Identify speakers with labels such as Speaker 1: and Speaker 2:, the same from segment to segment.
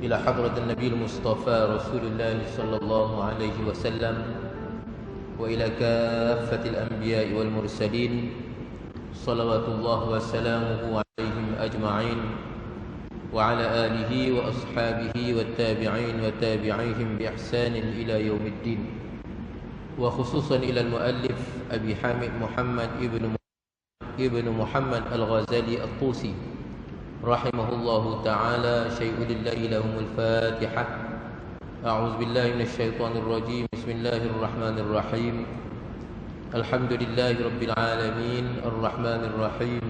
Speaker 1: إلى حضرة النبي المصطفى رسول الله صلى الله عليه وسلم وإلى كافة الأنبياء والمرسلين صلوات الله وسلامه عليهم أجمعين وعلى آله وأصحابه والتابعين وتابعيهم بإحسان إلى يوم الدين، وخصوصا إلى المؤلف أبي حامد محمد ابن محمد الغزالي الطوسي رحمه الله تعالى. شيء لله لهم الفاتحة. أعوذ بالله من الشيطان الرجيم. بسم الله الرحمن الرحيم. الحمد لله رب العالمين الرحمن الرحيم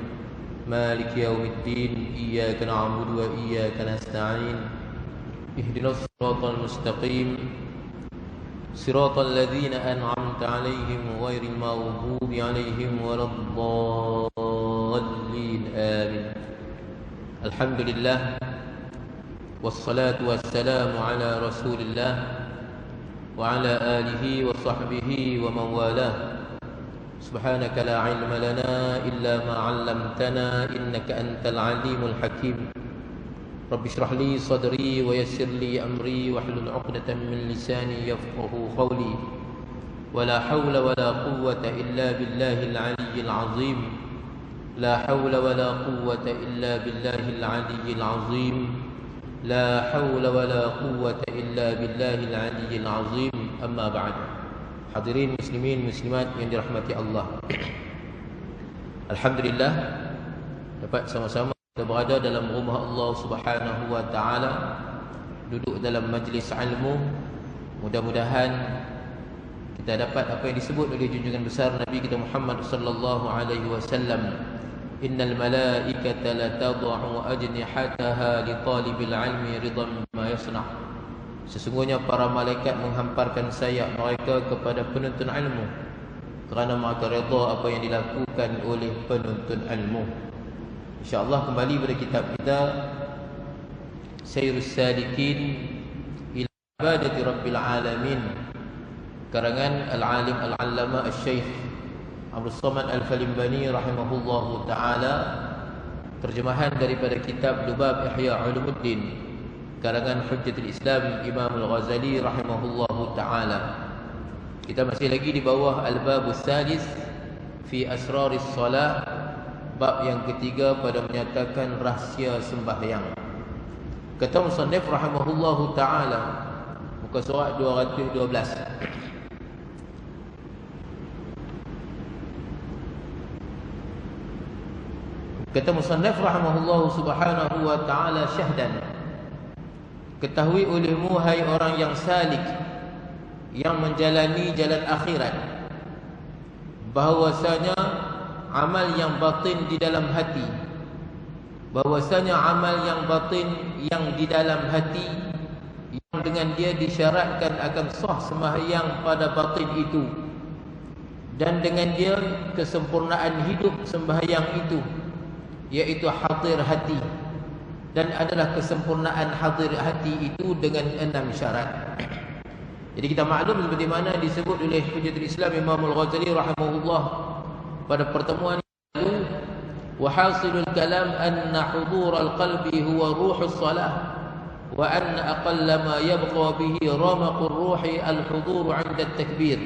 Speaker 1: مالك يوم الدين إياك نعبد وإياك نستعين اهدنا الصراط المستقيم صراط الذين أنعمت عليهم غير المغضوب عليهم ولا الضالين آمين. الحمد لله والصلاة والسلام على رسول الله وعلى آله وصحبه ومن والاه. سبحانك لا علم لنا إلا ما علمتنا إنك أنت العليم الحكيم. رب اشرح لي صدري ويسر لي أمري واحلل عقدة من لساني يفقه قولي. ولا حول ولا قوة إلا بالله العلي العظيم. لا حول ولا قوة إلا بالله العلي العظيم. لا حول ولا قوة إلا بالله العلي العظيم. أما بعد. Hadirin muslimin muslimat yang dirahmati Allah, alhamdulillah dapat sama-sama kita berada dalam rumah Allah Subhanahu wa taala, duduk dalam majlis ilmu. Mudah-mudahan kita dapat apa yang disebut oleh junjungan besar Nabi kita Muhammad sallallahu alaihi wasallam, innal malaikata la tad'u ajnihataha li talibil ilmi ridan bima yasna'. Sesungguhnya para malaikat menghamparkan sayap mereka kepada penuntut ilmu kerana mereka redha apa yang dilakukan oleh penuntut ilmu. InsyaAllah kembali pada kitab kita Sayrus Salikin ila Ibadati Rabbil Alamin, karangan Al-Alim Al-Allama Al-Syeikh Abdul Samad Al-Falimbani rahimahullahu ta'ala, terjemahan daripada kitab Lubab Ihya Ulumuddin karangan Hujjatul Islam Imam Al-Ghazali rahimahullahu ta'ala. Kita masih lagi di bawah Al-Babus Salis fi Asraris Salah, bab yang ketiga pada menyatakan rahsia sembahyang. Kata musannif rahimahullahu ta'ala, muka surat 212, kata musannif rahimahullahu subhanahu wa ta'ala, syahdan, ketahui olehmu hai orang yang salik, yang menjalani jalan akhirat, bahwasanya amal yang batin di dalam hati, bahwasanya amal yang batin yang di dalam hati, yang dengan dia disyaratkan akan sah sembahyang pada batin itu, dan dengan dia kesempurnaan hidup sembahyang itu, iaitu hadir hati, dan adalah kesempurnaan hadir hati itu dengan 6 syarat. Jadi kita maklum seperti mana disebut oleh Hujjatul Islam Imam Al-Ghazali rahimahullah pada pertemuan itu, wa hasilul kalam anna hudur al-qalbi huwa ruhus salah, wa anna aqalla ma yabqa bihi ramaqur ruhi al-hudur 'inda at-takbir,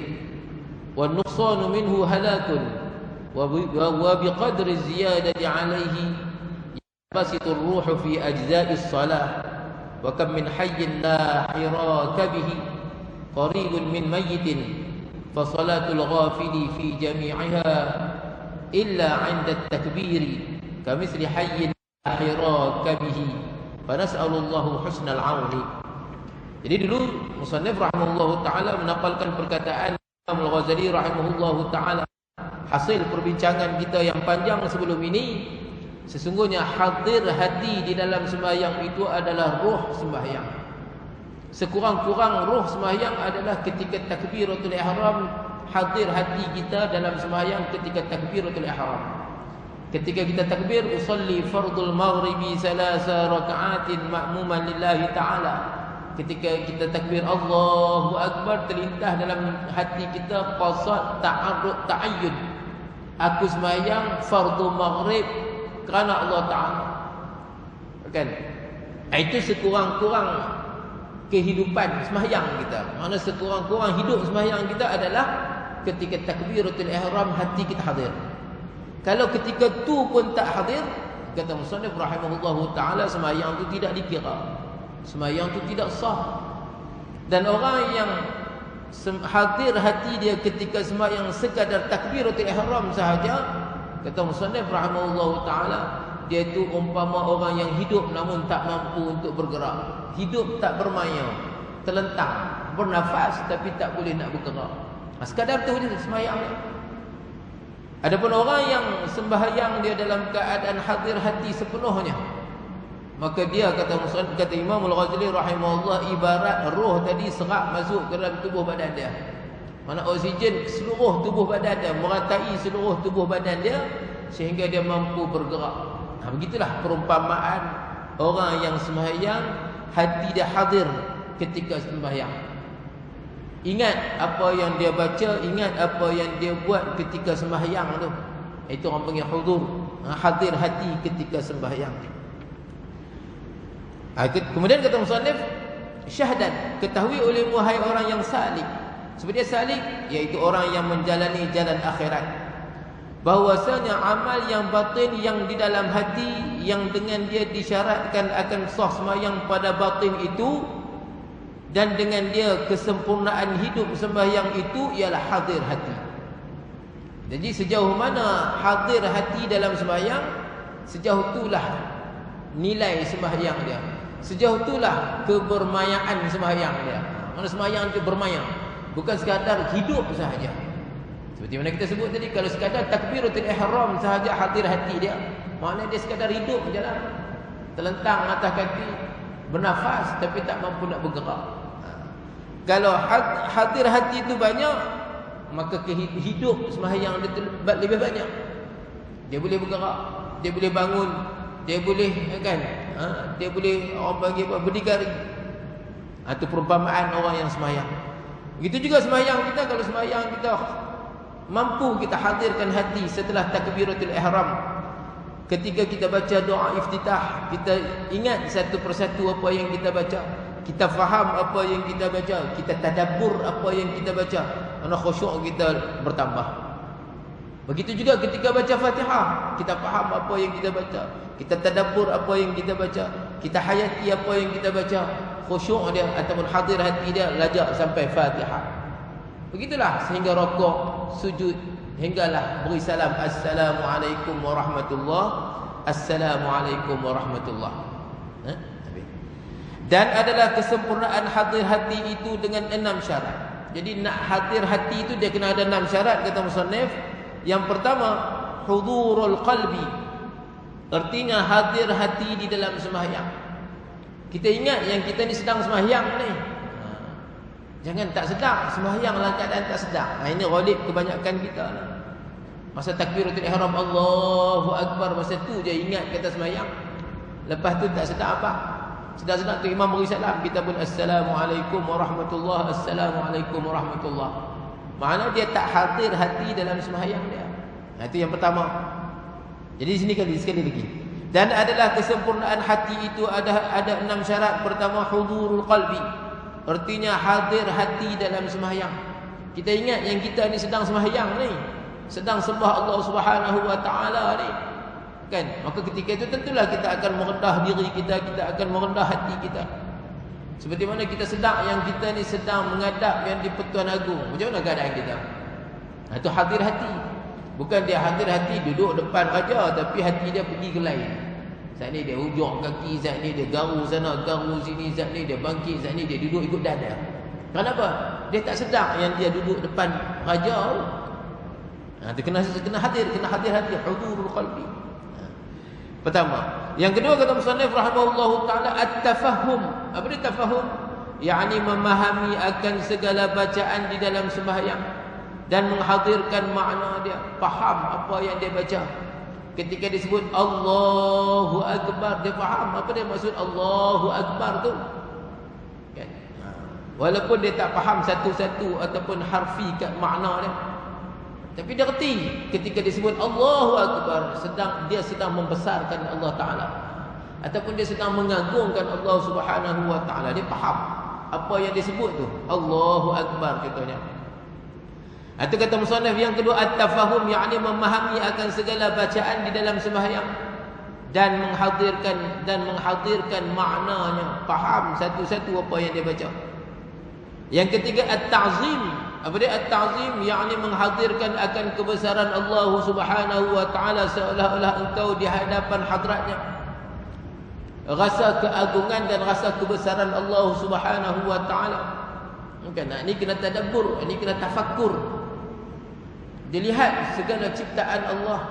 Speaker 1: wa an-nuqsan minhu halakun, wa biqadri ziyadati 'alayhi basitur ruhu fi ajza'is salah, wa kam min hayyin la hiraka bihi qaribun min mayyitin, fa salatul ghafili fi jami'iha illa 'inda at-takbiri kamithli hayyin la hiraka bihi, fa nas'alullahu husnal 'auni. Jadi dulu musannif rahimahullahu ta'ala menapalkan perkataan Imam Al-Ghazali rahimahullahu ta'ala, hasil perbincangan kita yang panjang sebelum ini, sesungguhnya hadir hati di dalam sembahyang itu adalah ruh sembahyang. Sekurang-kurang ruh sembahyang adalah ketika takbiratul ihram, hadir hati kita dalam sembahyang ketika takbiratul ihram. Ketika kita takbir, usalli fardul maghribi 3 raka'atin ma'muman lillahi ta'ala. Ketika kita takbir Allahu Akbar, terlintas dalam hati kita qasad ta'arrud ta'ayyud, aku sembahyang fardu maghrib kerana Allah Ta'ala. Kan? Itu sekurang-kurang kehidupan sembahyang kita. Maksudnya sekurang-kurang hidup sembahyang kita adalah ketika takbiratul ihram hati kita hadir. Kalau ketika tu pun tak hadir, kata musannif rahimahullahu taala, sembahyang tu tidak dikira. Sembahyang tu tidak sah. Dan orang yang hadir hati dia ketika sembahyang sekadar takbiratul ihram sahaja, kata musannif rahimahullahu taala, dia itu umpama orang yang hidup namun tak mampu untuk bergerak. Hidup tak bermaya, terlentang, bernafas tapi tak boleh nak bergerak. Sekadar tu je sembahyang dia. Adapun orang yang sembahyang dia dalam keadaan hadir hati sepenuhnya, maka dia kata Imam Al-Ghazali rahimahullah, ibarat roh tadi serap masuk ke dalam tubuh badan dia. Mana oksigen seluruh tubuh badan dia, meratai seluruh tubuh badan dia sehingga dia mampu bergerak. Begitulah perumpamaan orang yang sembahyang hati dia hadir ketika sembahyang. Ingat apa yang dia baca, ingat apa yang dia buat ketika sembahyang tu. Itu orang panggil hudur, hadir hati ketika sembahyang. Kemudian kata musannif, syahdan, ketahui oleh wahai orang yang salik. Sebenarnya salik iaitu orang yang menjalani jalan akhirat, bahwasanya amal yang batin yang di dalam hati, yang dengan dia disyaratkan akan sah sembahyang pada batin itu, dan dengan dia kesempurnaan hidup sembahyang itu ialah hadir hati. Jadi sejauh mana hadir hati dalam sembahyang, sejauh itulah nilai sembahyang dia, sejauh itulah kebermayaan sembahyang dia. Mana sembahyang itu bermaya, bukan sekadar hidup sahaja. Seperti mana kita sebut tadi, kalau sekadar takbiratul ihram sahaja hadir hati dia, maknanya dia sekadar hidup je lah, terlentang atas kaki, bernafas tapi tak mampu nak bergerak. Kalau hadir hati itu banyak, maka hidup sembahyang dia lebih banyak. Dia boleh bergerak, dia boleh bangun, dia boleh dia boleh orang panggil apa, berdikari. Itu perumpamaan orang yang sembahyang. Begitu juga sembahyang kita, kalau sembahyang kita mampu kita hadirkan hati setelah takbiratul ihram, ketika kita baca doa iftitah, kita ingat satu persatu apa yang kita baca, kita faham apa yang kita baca, kita tadabbur apa yang kita baca, kerana khusyuk kita bertambah. Begitu juga ketika baca Fatihah, kita faham apa yang kita baca, kita tadabbur apa yang kita baca, kita hayati apa yang kita baca, khusyuk dia ataupun hadir hati dia lajak sampai Fatihah. Begitulah sehingga rukuk, sujud, hinggalah beri salam, Assalamualaikum warahmatullahi, Assalamualaikum warahmatullahi. Dan adalah kesempurnaan hadir hati itu dengan 6 syarat. Jadi nak hadir hati itu dia kena ada 6 syarat, kata musannif. Yang pertama, hudurul qalbi, artinya hadir hati di dalam sembahyang. Kita ingat yang kita ni sedang sembahyang ni, jangan tak sedar sembahyang dalam keadaan tak sedar. Ini ghalib kebanyakan kita lah. Masa takbiratul ihram Allahu akbar, masa tu je ingat kata sembahyang, lepas tu tak sedar apa. Sedar-sedar tu imam beri salam, kita pun Assalamualaikum warahmatullahi, Assalamualaikum warahmatullahi. Maknanya dia tak hadir hati dalam sembahyang dia. Itu yang pertama. Jadi sekali lagi. Dan adalah kesempurnaan hati itu ada 6 syarat. Pertama, hudurul qalbi, artinya hadir hati dalam sembahyang. Kita ingat yang kita ni sedang sembahyang ni, sedang sembah Allah Subhanahu wa taala ni, kan? Maka ketika itu tentulah kita akan merendah diri kita, kita akan merendah hati kita. Seperti mana kita sedar yang kita ni sedang menghadap yang di-Pertuan Agong, macam mana keadaan kita? Itu hadir hati. Bukan dia hadir hati duduk depan raja, tapi hati dia pergi ke lain. Saat ni dia hujung kaki, saat ni dia garu sana, garu sini, saat ni dia bangkit, saat ni dia duduk ikut dada. Kenapa? Dia tak sedar yang dia duduk depan raja. Dia kena hadir hati, hudurul qalbi. Pertama. Yang kedua kata musannif rahimahullahu taala, at-tafahum. Apa dia tafahum? yakni memahami akan segala bacaan di dalam sembahyang dan menghadirkan makna dia, faham apa yang dia baca. Ketika disebut Allahu Akbar, dia faham apa dia maksud Allahu Akbar tu, kan? Walaupun dia tak faham satu-satu ataupun harfi kat makna dia, tapi dia reti ketika disebut Allahu Akbar, dia sedang membesarkan Allah Ta'ala. ataupun dia sedang mengagungkan Allah Subhanahu wa taala. Dia faham apa yang disebut tu. Allahu akbar katanya. Itu kata musannaf yang kedua, at-tafahum, yakni memahami akan segala bacaan di dalam sembahyang dan menghadirkan maknanya, faham satu-satu apa yang dia baca. Yang ketiga, at-ta'zim. Apa dia at-ta'zim? Yakni menghadirkan akan kebesaran Allah Subhanahu wa taala seolah-olah engkau di hadapan hadratnya. Rasa keagungan dan rasa kebesaran Allah Subhanahu wa taala. Ini kena tadabbur, ini kena tafakkur. Dilihat segala ciptaan Allah,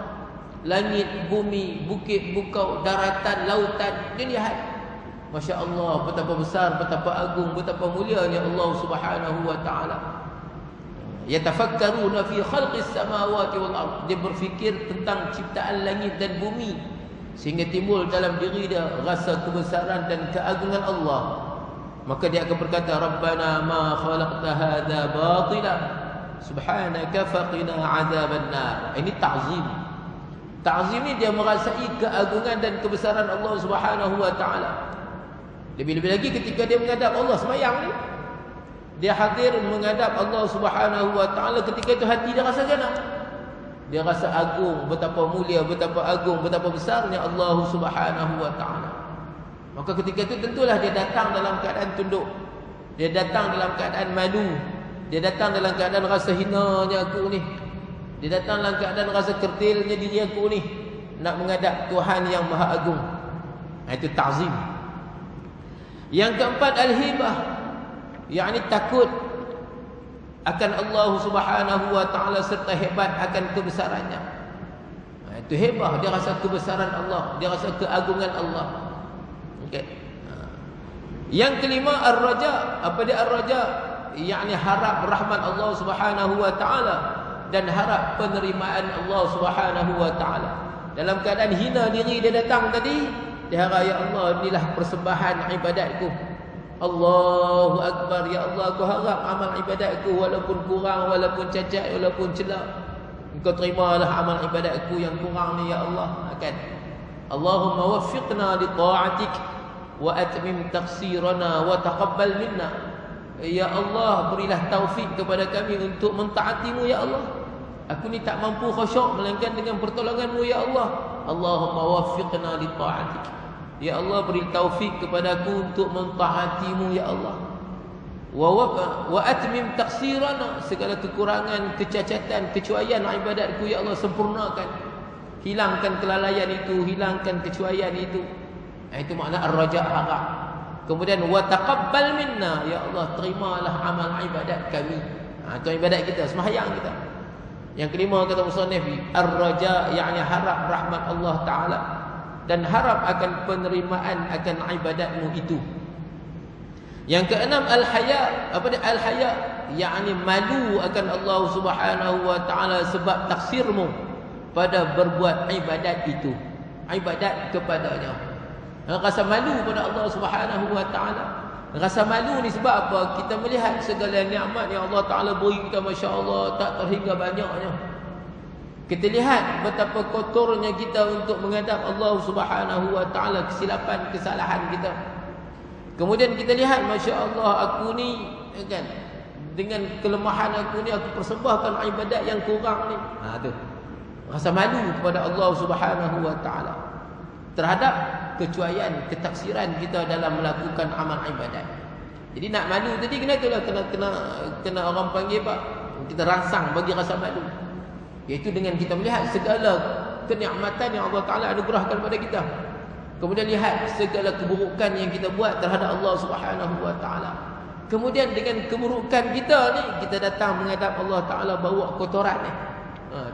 Speaker 1: langit, bumi, bukit, bukau, daratan, lautan. Dilihat, Masya Allah, betapa besar, betapa agung, betapa mulianya Allah Subhanahu wa taala. Yatafakkaruna fi khalqis samawati wal ard. Dia berfikir tentang ciptaan langit dan bumi, sehingga timbul dalam diri dia rasa kebesaran dan keagungan Allah. Maka dia akan berkata, Rabbana ma khalaqta hadza batila subhanaka faqina azaban nar. Ini ta'zim. Ta'zim ini dia merasai keagungan dan kebesaran Allah Subhanahu wa taala. Lebih-lebih lagi ketika dia menghadap Allah sembahyang ni, dia hadir menghadap Allah Subhanahu wa taala, ketika itu hati dia rasa macam mana? Dia rasa agung, betapa mulia, betapa agung, betapa besarnya Allah Subhanahu wa taala. Maka ketika itu tentulah dia datang dalam keadaan tunduk. Dia datang dalam keadaan malu. Dia datang dalam keadaan rasa hinanya aku ni. Dia datang dalam keadaan rasa kertilnya diri aku ni, nak menghadap Tuhan yang Maha Agung. Itu ta'zim. Yang keempat, al-hibah, yakni takut akan Allah Subhanahu wa taala serta hebat akan kebesarannya. Itu hebah, dia rasa kebesaran Allah, dia rasa keagungan Allah. Okey. Yang kelima, ar-raja. Apa dia ar-raja? Yakni harap rahmat Allah Subhanahu wa taala dan harap penerimaan Allah Subhanahu wa taala. Dalam keadaan hina diri dia datang tadi, dia harap, ya Allah, inilah persembahan ibadatku. Allahu akbar, ya Allah, aku harap amal ibadatku walaupun kurang, walaupun cacat, walaupun celak, engkau terimalah amal ibadatku yang kurang ni, ya Allah. Kan? Allahumma waffiqna li ta'atik wa atmim taqsirana wa taqabbal minna. Ya Allah, berilah taufik kepada kami untuk mentaatimu, ya Allah. Aku ni tak mampu khusyuk melainkan dengan pertolonganmu, ya Allah. Allahumma waffiqna li ta'atik. Ya Allah, beri taufik kepadaku untuk mentaatimu, ya Allah. Wa atmim taqsirana, segala kekurangan, kecacatan, kecuaian ibadatku, ya Allah, sempurnakan. Hilangkan kelalaian itu, hilangkan kecuaian itu. Itu makna ar-raja, harap. Kemudian wa taqabbal minna, ya Allah, terimalah amal ibadat kami. Itu ibadat kita, sembahyang kita. Yang kelima kata musannif, ar-raja, yakni harap rahmat Allah taala dan harap akan penerimaan akan ibadatmu itu. Yang keenam, al-haya. Apa dia al-haya? Yakni malu akan Allah Subhanahu wa taala sebab taksirmu pada berbuat ibadat itu, ibadat kepadanya. Rasa malu pada Allah Subhanahu wa taala. Rasa malu ni sebab apa? Kita melihat segala nikmat yang Allah taala beri kita, masya-Allah, tak terhingga banyaknya. Kita lihat betapa kotornya kita untuk menghadap Allah Subhanahu wa taala, kesilapan, kesalahan kita. Kemudian kita lihat, masya-Allah, aku ni kan, dengan kelemahan aku ni, aku persembahkan ibadat yang kurang ni. Tu. Rasa malu kepada Allah Subhanahu wa taala terhadap kecuaian, ketaksiran kita dalam melakukan amal ibadat. Jadi nak malu tadi kena orang panggil apa? Kita rangsang bagi rasa malu. Iaitu dengan kita melihat segala kenikmatan yang Allah Taala anugerahkan kepada kita. Kemudian lihat segala keburukan yang kita buat terhadap Allah Subhanahu wa taala. Kemudian dengan keburukan kita ni, kita datang menghadap Allah Taala bawa kotoran ni.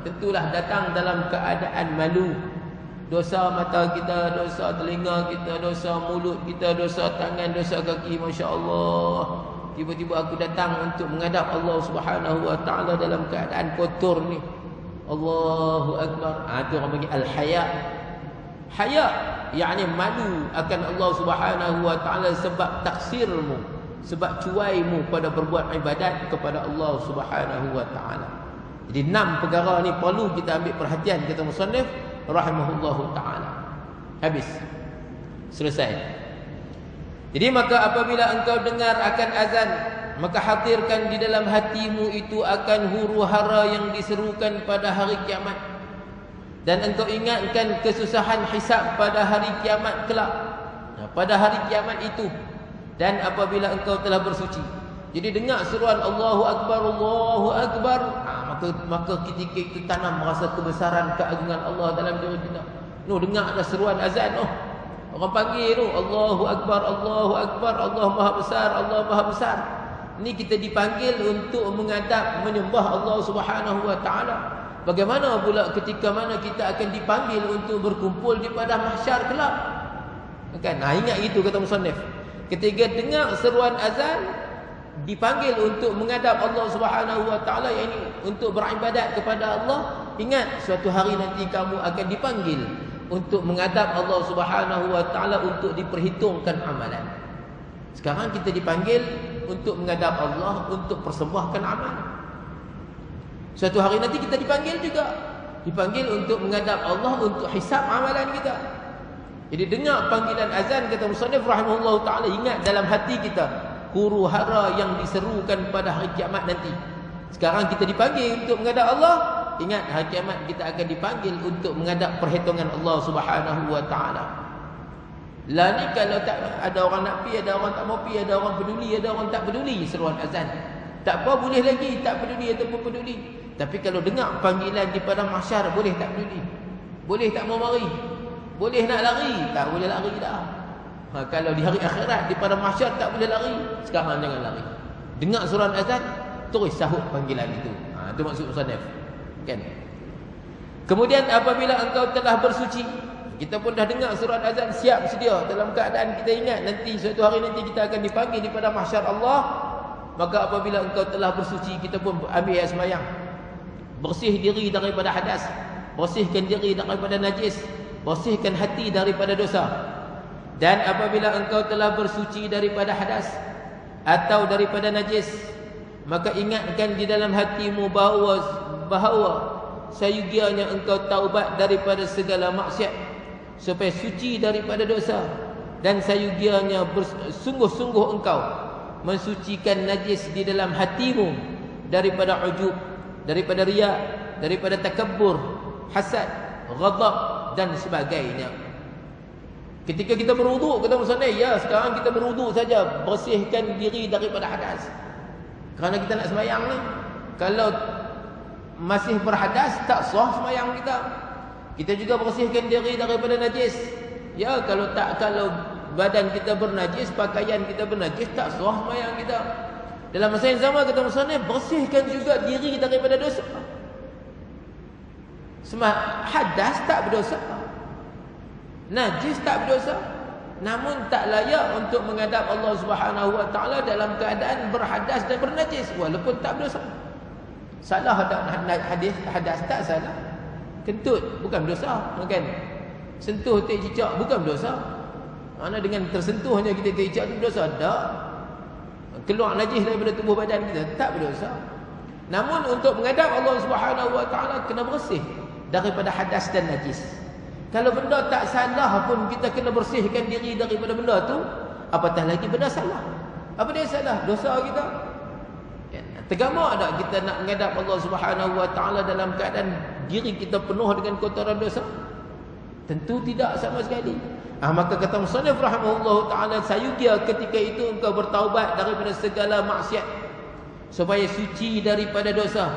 Speaker 1: Tentulah datang dalam keadaan malu. Dosa mata kita, dosa telinga kita, dosa mulut kita, dosa tangan, dosa kaki, masya-Allah. Tiba-tiba aku datang untuk menghadap Allah Subhanahu wa taala dalam keadaan kotor ni. Allahu akbar. Itu orang panggil al-haya. Haya yakni malu akan Allah Subhanahu wa taala sebab taksirmu, sebab cuaimu pada berbuat ibadat kepada Allah Subhanahu wa taala. Jadi 6 perkara ni perlu kita ambil perhatian, kata musannif rahimahullahu taala. Habis. Selesai. Jadi maka apabila engkau dengar akan azan, maka hadirkan di dalam hatimu itu akan huru-hara yang diserukan pada hari kiamat. Dan engkau ingatkan kesusahan hisab pada hari kiamat kelak. Pada hari kiamat itu. Dan apabila engkau telah bersuci. Jadi dengar seruan Allahu Akbar, Allahu Akbar. Maka ketika itu tanam rasa kebesaran keagungan Allah dalam diri kita. Dengar ada seruan azan. Orang panggil Allahu Akbar, Allahu Akbar, Allah Maha Besar, Allah Maha Besar. Ini kita dipanggil untuk menghadap menyembah Allah Subhanahu wa taala. Bagaimana pula ketika mana kita akan dipanggil untuk berkumpul di padang mahsyar kelak? Kan? Ingat itu kata musannif. Ketika dengar seruan azan, dipanggil untuk menghadap Allah Subhanahu wa taala, yakni untuk beribadat kepada Allah. Ingat suatu hari nanti kamu akan dipanggil untuk menghadap Allah Subhanahu wa taala untuk diperhitungkan amalan. Sekarang kita dipanggil untuk menghadap Allah untuk persembahkan amalan. Suatu hari nanti kita dipanggil juga. Dipanggil untuk menghadap Allah untuk hisab amalan kita. Jadi dengar panggilan azan kata musannif rahimahullah ta'ala, ingat dalam hati kita huru hara yang diserukan pada hari kiamat nanti. Sekarang kita dipanggil untuk menghadap Allah. Ingat hari kiamat kita akan dipanggil untuk menghadap perhitungan Allah Subhanahu wa ta'ala. Lah ni kalau tak ada orang nak pi, ada orang tak mau pi, ada orang peduli, ada orang tak peduli seruan azan. Tak apa, boleh lagi tak peduli ataupun peduli. Tapi kalau dengar panggilan di padang mahsyar, boleh tak peduli? Boleh tak mau mari? Boleh nak lari? Tak boleh lari dah. Kalau di hari akhirat di padang mahsyar tak boleh lari, sekarang jangan lari. Dengar surat azan, terus sahut panggilan itu. Itu maksud musannaf. Kan? Kemudian apabila engkau telah bersuci, kita pun dah dengar surat azan, siap sedia dalam keadaan kita ingat nanti suatu hari nanti kita akan dipanggil di padang mahsyar Allah. Maka apabila engkau telah bersuci, kita pun ambil air sembahyang. Bersih diri daripada hadas, bersihkan diri daripada najis, bersihkan hati daripada dosa. Dan apabila engkau telah bersuci daripada hadas atau daripada najis, maka ingatkan di dalam hatimu bahawa sayugianya engkau taubat daripada segala maksiat supaya suci daripada dosa, dan sayugianya sungguh-sungguh engkau mensucikan najis di dalam hatimu daripada ujub, daripada riya, daripada takabbur, hasad, ghadab dan sebagainya. Ketika kita berwuduk, kata musannaf, ya sekarang kita berwuduk saja, bersihkan diri daripada hadas. Kerana kita nak sembahyang ni, kalau masih berhadas tak sah sembahyang kita. Kita juga bersihkan diri daripada najis. Ya kalau badan kita bernajis, pakaian kita bernajis, tak sah sembahyang kita. Dalam masa yang sama kata musannaf, bersihkan juga diri daripada dosa. Hadas tak berdosa, najis tak berdosa, namun tak layak untuk menghadap Allah Subhanahu wa taala dalam keadaan berhadas dan bernajis walaupun tak berdosa. Salah hadas tak salah. Kentut bukan berdosa, kan? Sentuh tik cicak bukan berdosa. Mana dengan tersentuhnya kita tik cicak tu berdosa? Tak. Keluar najis daripada tubuh badan kita tak berdosa. Namun untuk menghadap Allah Subhanahu wa taala kena bersih daripada hadas dan najis. Kalau benda tak salah pun kita kena bersihkan diri daripada benda tu, apatah lagi benda salah. Apa dia salah? Dosa kita. Tergamak tak kita nak menghadap Allah Subhanahu wa taala dalam keadaan diri kita penuh dengan kotoran dosa? Tentu tidak sama sekali. Maka kata musannif rahimahullah taala, sayugia ketika itu engkau bertaubat daripada segala maksiat supaya suci daripada dosa,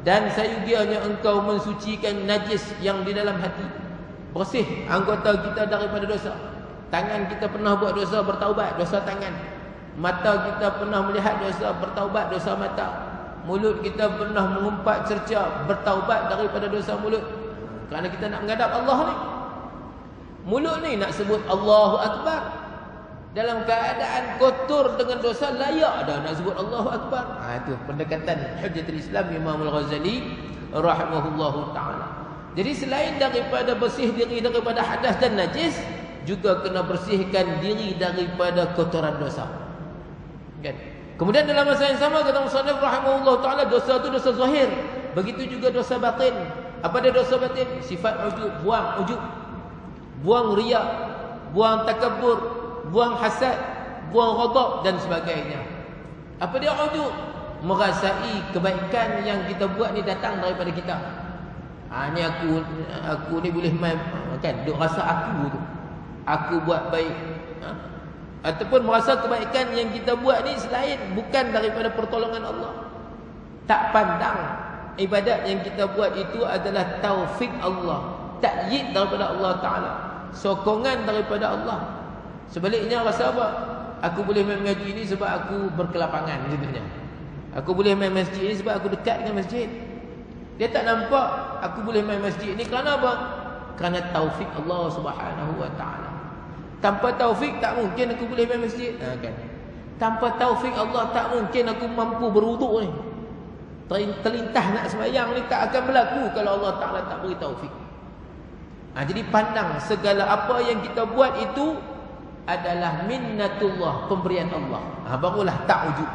Speaker 1: dan sayugianya engkau mensucikan najis yang di dalam hati. Bersih anggota kita daripada dosa. Tangan kita pernah buat dosa, bertaubat, dosa tangan. Mata kita pernah melihat dosa, bertaubat, dosa mata. Mulut kita pernah mengumpat cerca, bertaubat daripada dosa mulut. Kerana kita nak menghadap Allah ni. Mulut ni nak sebut Allahu Akbar, dalam keadaan kotor dengan dosa, layak dah nak sebut Allahu Akbar. Itu pendekatan Hujjatul Islam Imam Al-Ghazali rahimahullahu ta'ala. Jadi selain daripada bersih diri daripada hadas dan najis, juga kena bersihkan diri daripada kotoran dosa. Kan? Kemudian dalam masa yang sama kata musannif rahimahullah taala, dosa itu dosa zahir, begitu juga dosa batin. Apa dia dosa batin? Sifat ujub, buang riya, buang takabur, buang hasad, buang ghadab dan sebagainya. Apa dia ujub? Merasai kebaikan yang kita buat ni datang daripada kita. Ni aku ni boleh main kan, duk rasa aku tu. Aku buat baik. Ataupun merasa kebaikan yang kita buat ni selain bukan daripada pertolongan Allah. Tak pandang ibadat yang kita buat itu adalah taufik Allah, ta'yid daripada Allah Ta'ala, sokongan daripada Allah. Sebaliknya rasa apa? Aku boleh main mengaji ni sebab aku berkelapangan contohnya. Aku boleh main masjid ni sebab aku dekat dengan masjid. Dia tak nampak aku boleh main masjid ni kerana apa? Kerana taufik Allah Subhanahu wa Ta'ala. Tanpa taufik tak mungkin aku boleh main masjid. Kan? Tanpa taufik Allah tak mungkin aku mampu berwuduk ni. Terlintah nak sembahyang ni tak akan berlaku kalau Allah Ta'ala tak beri taufik. Jadi pandang segala apa yang kita buat itu adalah minnatullah, pemberian Allah. Barulah tak ujub.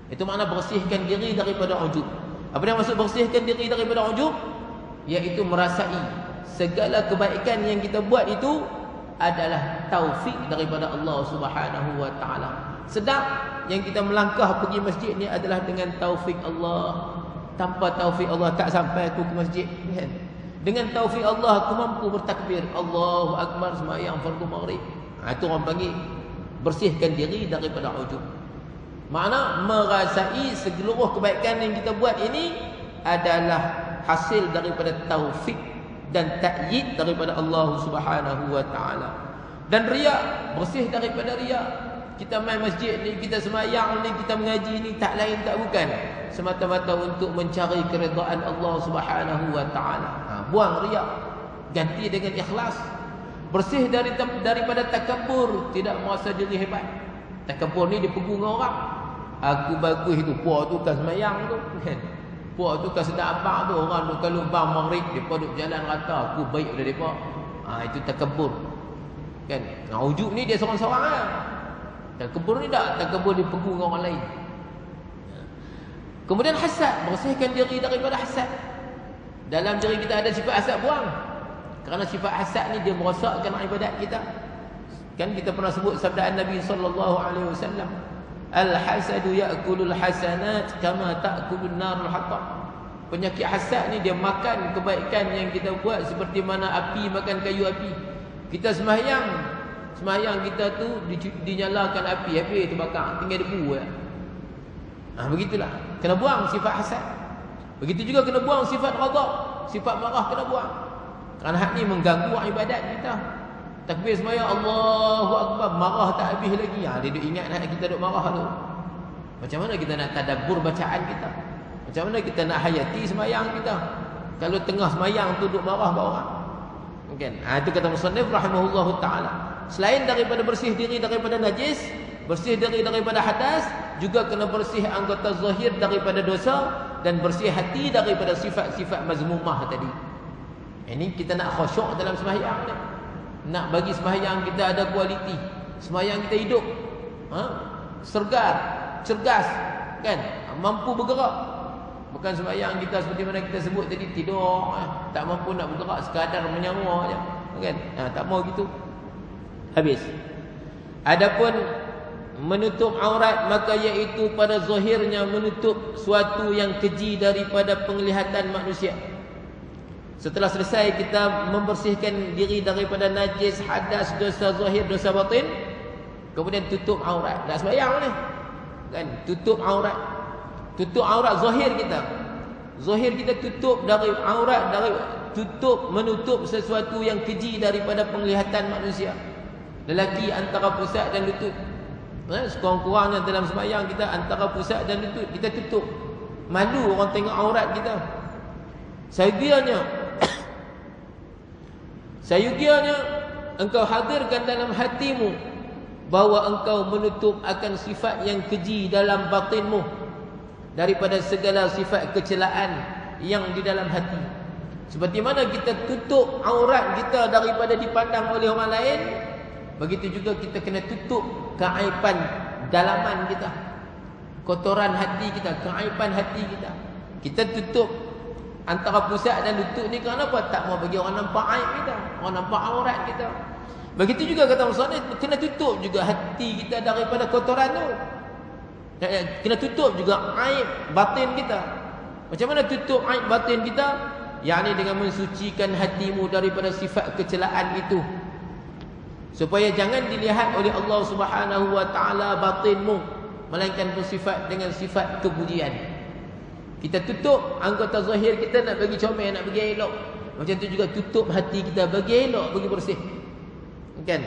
Speaker 1: Itu makna bersihkan diri daripada ujub. Apa yang maksud bersihkan diri daripada ujub? Iaitu merasai segala kebaikan yang kita buat itu adalah taufik daripada Allah Subhanahu wa Ta'ala. Sedap yang kita melangkah pergi masjid ni adalah dengan taufik Allah. Tanpa taufik Allah tak sampai aku ke masjid kan? Dengan taufik Allah aku mampu bertakbir Allahu Akbar sembahyang fardu maghrib. Itu orang panggil bersihkan diri daripada ujub. Makna merasai seluruh kebaikan yang kita buat ini adalah hasil daripada taufik dan ta'yid daripada Allah Subhanahu wa Ta'ala. Dan riya, bersih daripada riya. Kita main masjid ni, kita sembahyang ni, kita mengaji ni, tak lain tak bukan semata-mata untuk mencari keredaan Allah Subhanahu wa Ta'ala. Buang riya, ganti dengan ikhlas. Bersih daripada takabur, tidak merasa diri hebat. Takabur ni dipegung orang. Aku bagus tu, puak tu kan sembahyang tu kan. Puak tu kan sedap abang tu, orang tu kalau bang maghrib depa duk jalan rata, aku baik pada depa. Itu takabur. Kan? Ujub ni dia seorang-seorang lah. Takabur ni tak, takabur dipegung orang lain. Kemudian hasad, bersihkan diri daripada hasad. Dalam diri kita ada sifat hasad, buang. Kerana sifat hasad ni dia merosakkan ibadat kita. Kan kita pernah sebut sabdaan Nabi sallallahu alaihi wasallam, al-hasadu ya'kulul hasanat kama ta'kulun narul hatab. Penyakit hasad ni dia makan kebaikan yang kita buat seperti mana api makan kayu api. Kita sembahyang kita tu dinyalakan api terbakar, tinggal debu ya. Begitulah. Kena buang sifat hasad. Begitu juga kena buang sifat ghadab, sifat marah kena buang. Kerana hak ni mengganggu ibadat kita. Takbir sembahyang Allahu Akbar, marah tak habis lagi. Dia duk ingat nak kita duk marah tu. Macam mana kita nak tadabbur bacaan kita? Macam mana kita nak hayati sembahyang kita? Kalau tengah sembahyang tu duk marah kat orang. Kan? Itu kata musannif rahimahullahu taala. Selain daripada bersih diri daripada najis, bersih diri daripada hadas, juga kena bersih anggota zahir daripada dosa dan bersih hati daripada sifat-sifat mazmumah tadi. Ini kita nak khusyuk dalam sembahyang ni. Nak bagi sembahyang kita ada kualiti, sembahyang kita hidup, sergar, cergas, kan, mampu bergerak. Bukan sembahyang kita seperti mana kita sebut tadi, tidur, tak mampu nak bergerak, sekadar menyanggah je, kan? Tak mau gitu, habis. Adapun menutup aurat, maka iaitu pada zahirnya menutup suatu yang keji daripada penglihatan manusia. Setelah selesai kita membersihkan diri daripada najis, hadas, dosa zahir, dosa batin, kemudian tutup aurat. Nak sembahyang ni, kan? Tutup aurat. Tutup aurat zahir kita. Zahir kita tutup dari aurat, menutup sesuatu yang keji daripada penglihatan manusia. Lelaki antara pusat dan lutut. Sekurang-kurangnya dalam sembahyang kita antara pusat dan lutut kita tutup. Malu orang tengok aurat kita. Sayugianya engkau hadirkan dalam hatimu bahawa engkau menutup akan sifat yang keji dalam batinmu daripada segala sifat kecelaan yang di dalam hati. Seperti mana kita tutup aurat kita daripada dipandang oleh orang lain, begitu juga kita kena tutup keaiban dalaman kita, kotoran hati kita, keaiban hati kita. Kita tutup antara pusat dan lutut ni kerana apa? Tak mau bagi orang nampak aib kita, orang nampak aurat kita. Begitu juga kata musannif, kena tutup juga hati kita daripada kotoran tu. Kena tutup juga aib batin kita. Macam mana tutup aib batin kita? Yakni dengan mensucikan hatimu daripada sifat kecelaan itu, supaya jangan dilihat oleh Allah Subhanahu wa taala batinmu, melainkan bersifat dengan sifat kepujian. Kita tutup anggota zahir kita nak bagi comel, nak bagi elok. Macam tu juga tutup hati kita, bagi elok, bagi bersih. Kan?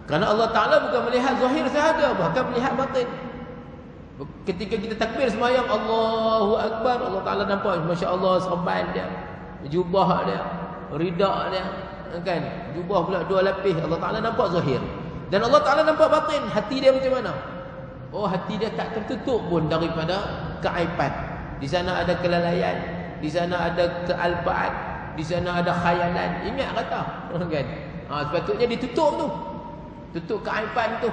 Speaker 1: Kerana Allah Ta'ala bukan melihat zahir sahaja, bahkan melihat batin. Ketika kita takbir sembahyang Allahu Akbar, Allah Ta'ala nampak, Masya Allah, serban dia, jubah dia, ridak dia, kan? Jubah pula 2 lapis. Allah Ta'ala nampak zahir. Dan Allah Ta'ala nampak batin, hati dia macam mana. Oh, hati dia tak tertutup pun daripada keaiban. Di sana ada kelalaian, di sana ada kealpaan, di sana ada khayalan. Ingat kata, kan? Sepatutnya ditutup tu, tutup keaiban tu,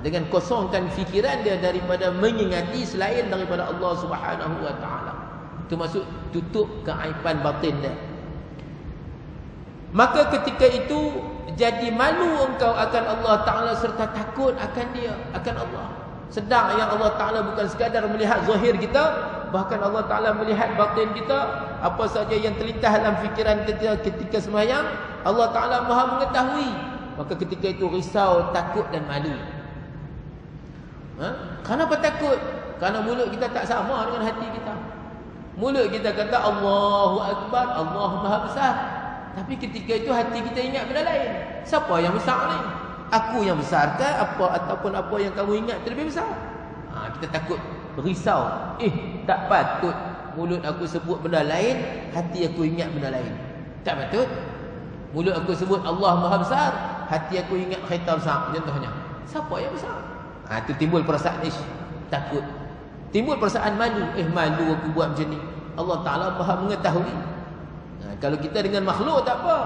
Speaker 1: dengan kosongkan fikiran dia daripada mengingati selain daripada Allah Subhanahu wa taala. Itu maksud tutup keaiban batin dia. Maka ketika itu jadi malu engkau akan Allah Ta'ala serta takut akan dia, akan Allah. Sedang yang Allah Ta'ala bukan sekadar melihat zahir kita, bahkan Allah Ta'ala melihat batin kita. Apa saja yang terlintas dalam fikiran kita ketika sembahyang, Allah Ta'ala Maha mengetahui. Maka ketika itu risau, takut dan malu. Kenapa takut? Kerana mulut kita tak sama dengan hati kita. Mulut kita kata Allahu Akbar, Allah Maha Besar. Tapi ketika itu hati kita ingat benda lain. Siapa yang besar ni? Aku yang besar ke ataupun apa yang kamu ingat terlebih besar? Kita takut, risau. Tak patut mulut aku sebut benda lain, hati aku ingat benda lain. Tak patut. Mulut aku sebut Allah Maha Besar, hati aku ingat kereta besar, contohnya. Siapa yang besar? Itu timbul perasaan takut. Timbul perasaan malu. Malu aku buat macam ni. Allah Ta'ala Maha mengetahui. Kalau kita dengan makhluk tak apa.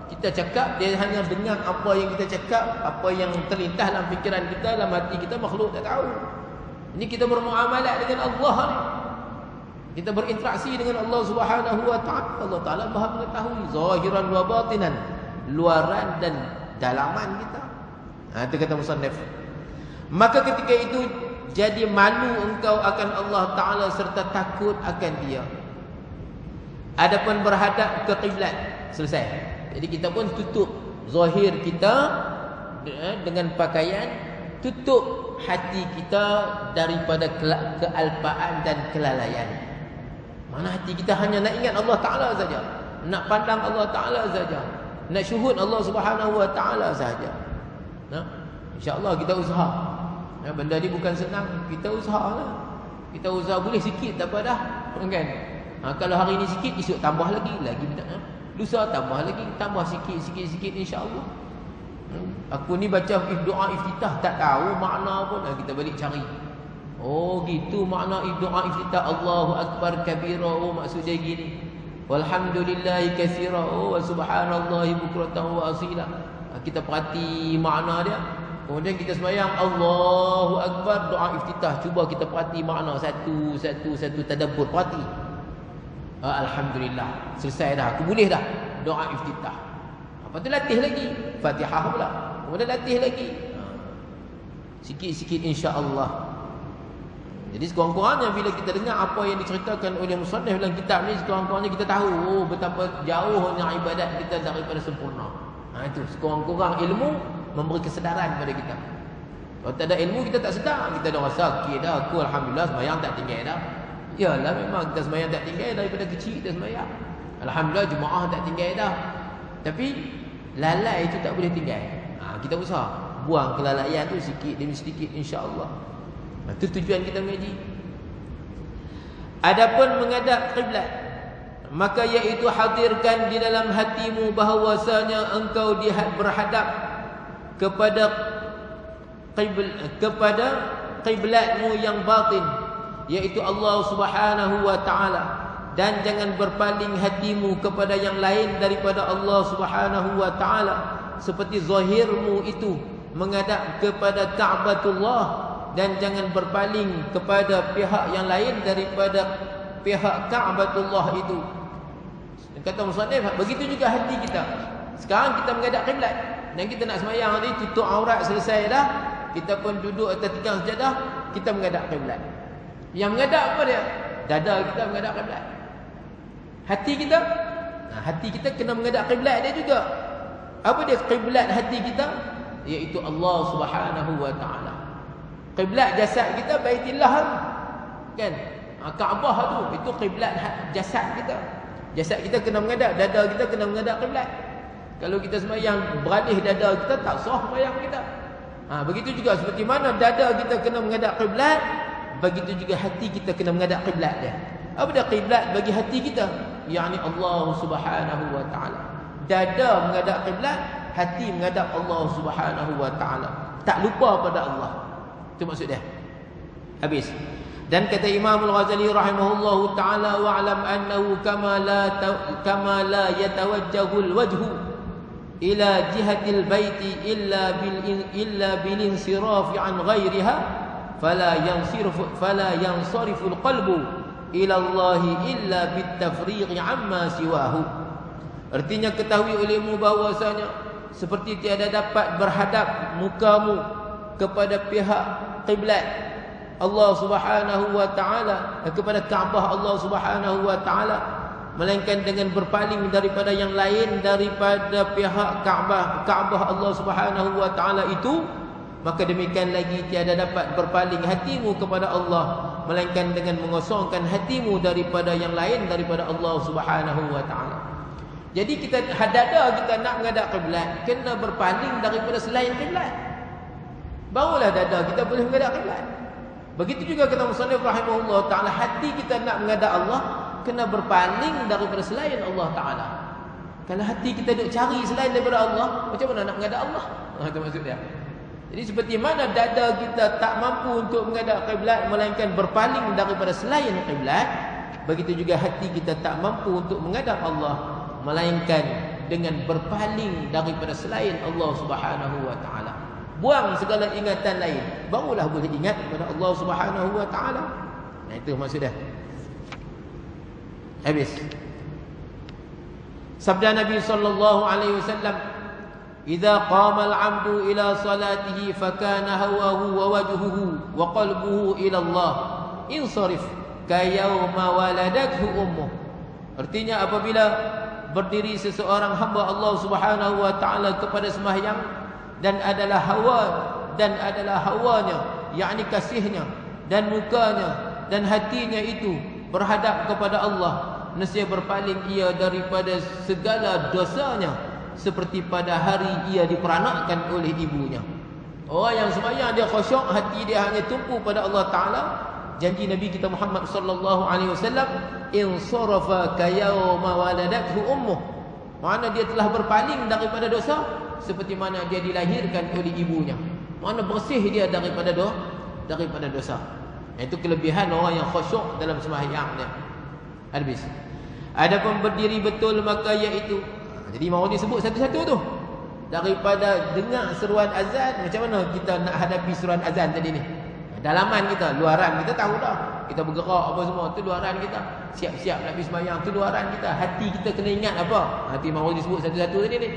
Speaker 1: Kita cakap, dia hanya dengar apa yang kita cakap, apa yang terlintas dalam fikiran kita, dalam hati kita, makhluk tak tahu. Ini kita bermuamalat dengan Allah ni. Kita berinteraksi dengan Allah Subhanahu wa taala. Allah Taala Maha mengetahui zahiran wa batinan, luaran dan dalaman kita. Itu kata musannif. Maka ketika itu jadi malu engkau akan Allah Taala serta takut akan dia. Adapun berhadap ke kiblat, selesai. Jadi kita pun tutup zahir kita dengan pakaian, tutup hati kita daripada kealpaan dan kelalaian. Mana hati kita hanya nak ingat Allah Ta'ala saja, nak pandang Allah Ta'ala saja, nak syuhud Allah Subhanahu wa Ta'ala saja. InsyaAllah kita usaha. Benda ni bukan senang, kita usahalah. Kita usaha, boleh sikit tak apa dah, kan? Kalau hari ni sikit, esok tambah lagi lusa tambah lagi, tambah sikit insya-Allah. Aku ni baca doa iftitah tak tahu makna pun, kita balik cari. Oh gitu makna doa iftitah, Allahu Akbar kabira. Oh maksudnya gini. Walhamdulillahi katsira. Oh wa subhanallahi bukratan wa asila. Kita perhati makna dia. Kemudian kita sembahyang Allahu Akbar, doa iftitah. Cuba kita perhati makna satu tadabbur, perhati. Alhamdulillah, selesai dah, aku boleh dah doa iftitah. Apa tu latih lagi, Fatihah pula. Kemudian latih lagi, sikit-sikit insya-Allah. Jadi sekurang-kurangnya bila kita dengar apa yang diceritakan oleh musannif dalam kitab ni, sekurang-kurangnya kita tahu betapa jauhnya ibadat kita daripada sempurna. Itu sekurang-kurang ilmu memberi kesedaran kepada kita. Kalau tak ada ilmu, kita tak sedar. Kita dah rasa okey dah, aku alhamdulillah sembahyang tak tinggal dah. Yalah memang kita sembahyang tak tinggal, daripada kecil kita sembahyang. Alhamdulillah jemaah tak tinggal dah. Tapi lalai itu tak boleh tinggal. Kita usaha buang kelalaian tu sikit demi sedikit insya-Allah. Itu tujuan kita mengaji. Adapun menghadap kiblat, maka iaitu hadirkan di dalam hatimu bahawasanya engkau berhadap kepada kiblatmu yang batin, yaitu Allah Subhanahu wa taala, dan jangan berpaling hatimu kepada yang lain daripada Allah Subhanahu wa taala, seperti zahirmu itu menghadap kepada Ka'batullah, dan jangan berpaling kepada pihak yang lain daripada pihak Ka'batullah itu. Kata musannif, begitu juga hati kita. Sekarang kita menghadap kiblat. Dan kita nak sembahyang ni, tutup aurat selesai dah. Kita pun duduk atas tikar sejadah, kita menghadap kiblat. Yang menghadap apa dia? Dada kita menghadap kiblat. Hati kita, hati kita kena menghadap kiblat dia juga. Apa dia kiblat hati kita? Iaitu Allah Subhanahu wa taala. Kiblat jasad kita Baitillah kan? Kaabah tu, itu kiblat jasad kita. Jasad kita kena menghadap, dada kita kena menghadap kiblat. Kalau kita sembahyang beralih dada kita, tak sah sembahyang kita. Begitu juga seperti mana dada kita kena menghadap kiblat, begitu juga hati kita kena menghadap kiblat dia. Apa dia kiblat bagi hati kita? Yakni Allah Subhanahu wa taala. Dada menghadap kiblat, hati menghadap Allah Subhanahu wa taala. Tak lupa pada Allah. Itu maksud dia. Habis. Dan kata Imam Al-Ghazali rahimahullahu taala, wa'lam annahu kama la yatawajjahu al-wajhu ila jihatil baiti illa bil insiraf an ghairiha fala yansarifu al-qalbu ila Allah illa bit tafriq amma siwahu. Artinya ketahui olehmu bahwasanya seperti tiada dapat berhadap mukamu kepada pihak kiblat Allah Subhanahu wa taala, kepada Kaabah Allah Subhanahu wa taala, melainkan dengan berpaling daripada yang lain daripada pihak Kaabah Allah Subhanahu wa taala itu, maka demikian lagi tiada dapat berpaling hatimu kepada Allah melainkan dengan mengosongkan hatimu daripada yang lain daripada Allah Subhanahu wa taala. Jadi kita dada kita nak menghadap kiblat, kena berpaling daripada selain kiblat. Barulah dada kita boleh menghadap kiblat. Begitu juga kata musannif rahimahullah taala, hati kita nak menghadap Allah kena berpaling daripada selain Allah taala. Kalau hati kita duk cari selain daripada Allah, macam mana nak menghadap Allah? Itu maksud dia. Jadi seperti mana dada kita tak mampu untuk menghadap kiblat melainkan berpaling daripada selain kiblat, begitu juga hati kita tak mampu untuk menghadap Allah melainkan dengan berpaling daripada selain Allah Subhanahu wa taala. Buang segala ingatan lain, barulah boleh ingat kepada Allah Subhanahu wa taala. Itu maksud dia. Habis. Sabda Nabi sallallahu alaihi wasallam, "Idza qama al-'abdu ila salatihi fakana hawahu wa wajhuhu wa qalbuhu ila Allah, insarif ka yawma waladathu ummuh." Artinya apabila berdiri seseorang hamba Allah Subhanahu wa taala kepada sembahyang dan adalah hawanya, yakni kasihnya dan mukanya dan hatinya itu berhadap kepada Allah, nescaya berpaling ia daripada segala dosanya seperti pada hari ia diperanakkan oleh ibunya. Orang yang sembahyang dia khusyuk, hati dia hanya tumpu pada Allah taala, janji Nabi kita Muhammad sallallahu alaihi wasallam, insarafa kayawma waladathu ummuh. Mana dia telah berpaling daripada dosa seperti mana dia dilahirkan oleh ibunya. Mana bersih dia daripada dosa. Itu kelebihan orang yang khusyuk dalam sembahyang dia. Habis. Adapun berdiri betul maka iaitu, jadi mau disebut satu-satu tu. Daripada dengar seruan azan, macam mana kita nak hadapi seruan azan tadi ni? Dalaman kita, luaran kita tahu dah. Kita bergerak apa semua, tu luaran kita. Siap-siap nak pergi sembahyang, tu luaran kita. Hati kita kena ingat apa? Hati mau disebut satu-satu tadi ni.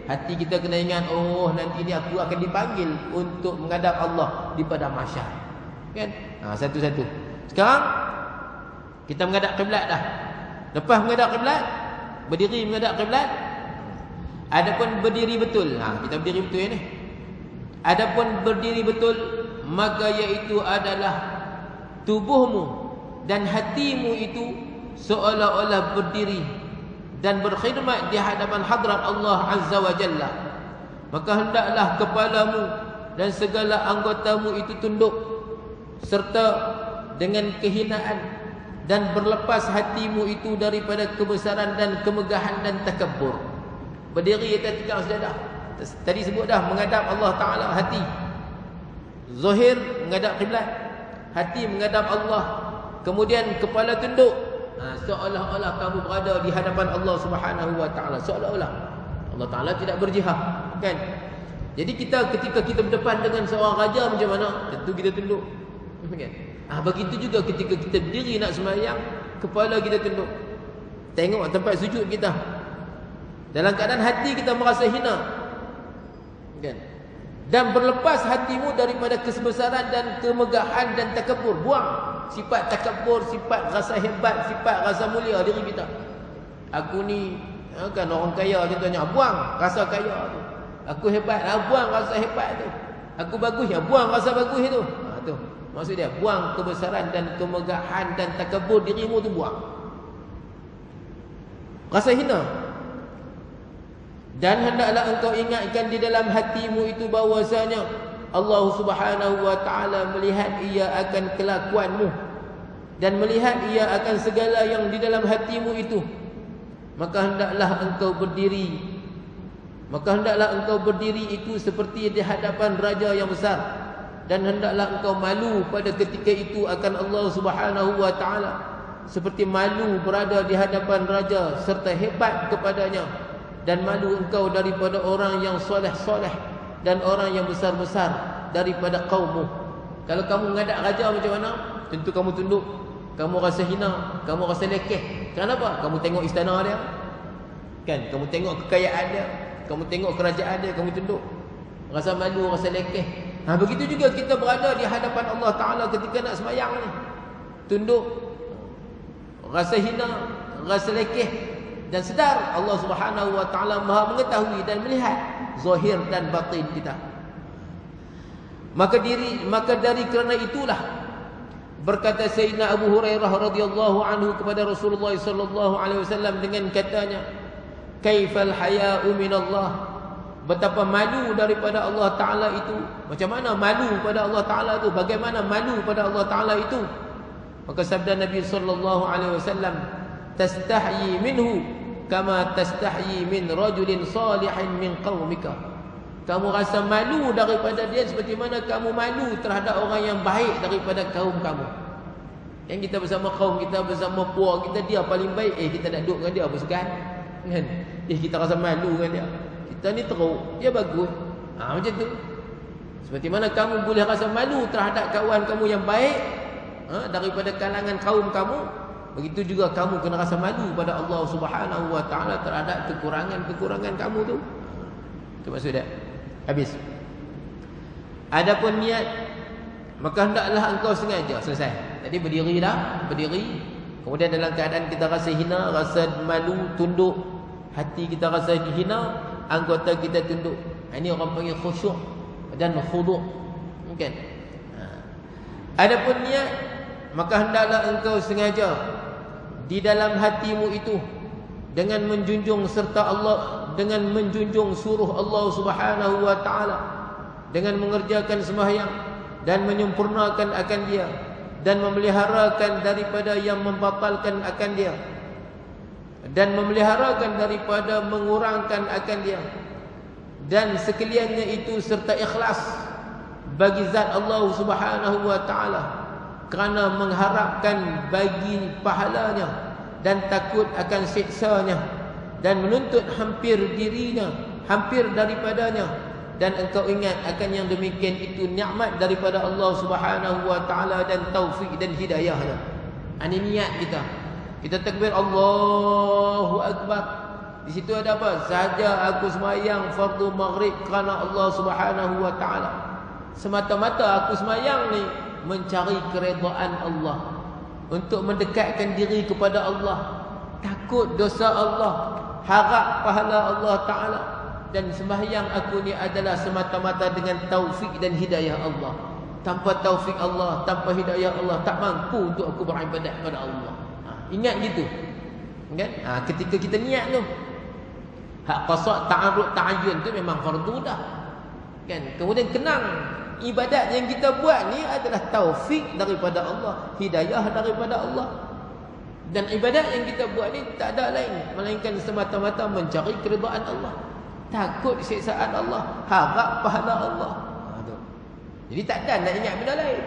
Speaker 1: Hati kita kena ingat, oh nanti ni aku akan dipanggil untuk menghadap Allah di padang mahsyar. Kan? Satu-satu. Sekarang kita menghadap kiblat dah. Lepas menghadap kiblat, berdiri menghadap kiblat. Adapun berdiri betul, kita berdiri betul ni. Adapun berdiri betul, maka iaitu adalah tubuhmu dan hatimu itu seolah-olah berdiri dan berkhidmat di hadapan hadrat Allah Azza wa Jalla. Maka hendaklah kepalamu dan segala anggotamu itu tunduk serta dengan kehinaan, dan berlepas hatimu itu daripada kebesaran dan kemegahan dan takabbur. Berdiri atas tikar sejadah. Tadi sebut dah menghadap Allah Taala hati. Zahir menghadap kiblat, hati menghadap Allah. Kemudian kepala tunduk, seolah-olah kamu berada di hadapan Allah Subhanahu wa taala, seolah-olah Allah Taala tidak berjihad, kan? Jadi kita ketika kita berdepan dengan seorang raja macam mana? Tentu kita tunduk, kan? Begitu juga ketika kita berdiri nak sembahyang, kepala kita tunduk. Tengok tempat sujud kita. Dalam keadaan hati kita merasa hina, kan? Dan berlepas hatimu daripada kesebesaran dan kemegahan dan takabur. Buang sifat takabur, sifat rasa hebat, sifat rasa mulia diri kita. Aku ni kan orang kaya contohnya, buang rasa kaya tu. Aku hebat, buang rasa hebat tu. Aku bagus, buang rasa bagus tu. Tu maksud dia, buang kebesaran dan kemegahan dan takabur dirimu tu, buang. Rasa hina. Dan hendaklah engkau ingatkan di dalam hatimu itu bahwasanya Allah Subhanahu wa taala melihat ia akan kelakuanmu dan melihat ia akan segala yang di dalam hatimu itu. Maka hendaklah engkau berdiri itu seperti di hadapan raja yang besar, dan hendaklah engkau malu pada ketika itu akan Allah Subhanahu wa taala, seperti malu berada di hadapan raja serta hebat kepadanya. Dan malu engkau daripada orang yang soleh-soleh dan orang yang besar-besar daripada kaummu. Kalau kamu menghadap raja macam mana? Tentu kamu tunduk, kamu rasa hina, kamu rasa lekeh. Kenapa? Kamu tengok istana dia, kan? Kamu tengok kekayaan dia, kamu tengok kerajaan dia, kamu tunduk, rasa malu, rasa lekeh. Begitu juga kita berada di hadapan Allah Ta'ala ketika nak sembahyang ni, tunduk, rasa hina, rasa lekeh. Dan sedar Allah Subhanahu wa taala Maha mengetahui dan melihat zahir dan batin kita. Maka dari kerana itulah berkata Sayyidina Abu Hurairah radhiyallahu anhu kepada Rasulullah sallallahu alaihi wasallam dengan katanya, "Kaifal haya'u minallah?" Betapa malu daripada Allah Taala itu. Macam mana malu pada Allah Taala itu? Bagaimana malu pada Allah Taala itu? Maka sabda Nabi sallallahu alaihi wasallam, "Tastahyi minhu kama tastahyi min rajulin salihin min qaumika." Kamu rasa malu daripada dia seperti mana kamu malu terhadap orang yang baik daripada kaum kamu. Yang kita bersama kaum kita, bersama puak kita, dia paling baik, kita nak duduk dengan dia apa sukan, kan? Kita rasa malu dengan dia. Kita ni teruk, dia bagus. Macam tu. Seperti mana kamu boleh rasa malu terhadap kawan kamu yang baik daripada kalangan kaum kamu, begitu juga kamu kena rasa malu pada Allah Subhanahu wa taala terhadap kekurangan kamu tu. Itu maksud dia. Habis. Adapun niat, maka hendaklah engkau sengaja. Selesai. Tadi berdiri. Kemudian dalam keadaan kita rasa hina, rasa malu, tunduk, hati kita rasa hina, anggota kita tunduk. Ini orang panggil khusyuk dan khudu'. Kan? Adapun niat, maka hendaklah engkau sengaja di dalam hatimu itu dengan menjunjung serta Allah, dengan menjunjung suruh Allah Subhanahu wa taala, dengan mengerjakan sembahyang dan menyempurnakan akan dia, dan memeliharakan daripada yang membatalkan akan dia, dan memeliharakan daripada mengurangkan akan dia, dan sekaliannya itu serta ikhlas bagi zat Allah Subhanahu wa taala, kerana mengharapkan bagi pahalanya dan takut akan siksanya, dan menuntut hampir dirinya, hampir daripadanya. Dan engkau ingat akan yang demikian itu nikmat daripada Allah Subhanahu wa taala dan taufik dan hidayahnya. Ini niat kita. Kita takbir Allahu Akbar. Di situ ada apa? Sahaja aku sembahyang fardu maghrib kerana Allah Subhanahu wa taala. Semata-mata aku sembahyang ni mencari keredaan Allah, untuk mendekatkan diri kepada Allah, takut dosa Allah, harap pahala Allah Ta'ala. Dan sembahyang aku ni adalah semata-mata dengan taufik dan hidayah Allah. Tanpa taufik Allah, tanpa hidayah Allah, tak mampu untuk aku beribadat kepada Allah. Ingat gitu, kan? Ketika kita niat tu, hak qasad, ta'arud, ta'ayyun tu memang fardu dah, kan? Kemudian kenang ibadat yang kita buat ni adalah taufik daripada Allah, hidayah daripada Allah. Dan ibadat yang kita buat ni tak ada lain melainkan semata-mata mencari keridaan Allah, takut siksaan Allah, harap pahala Allah. Jadi tak ada nak ingat benda lain.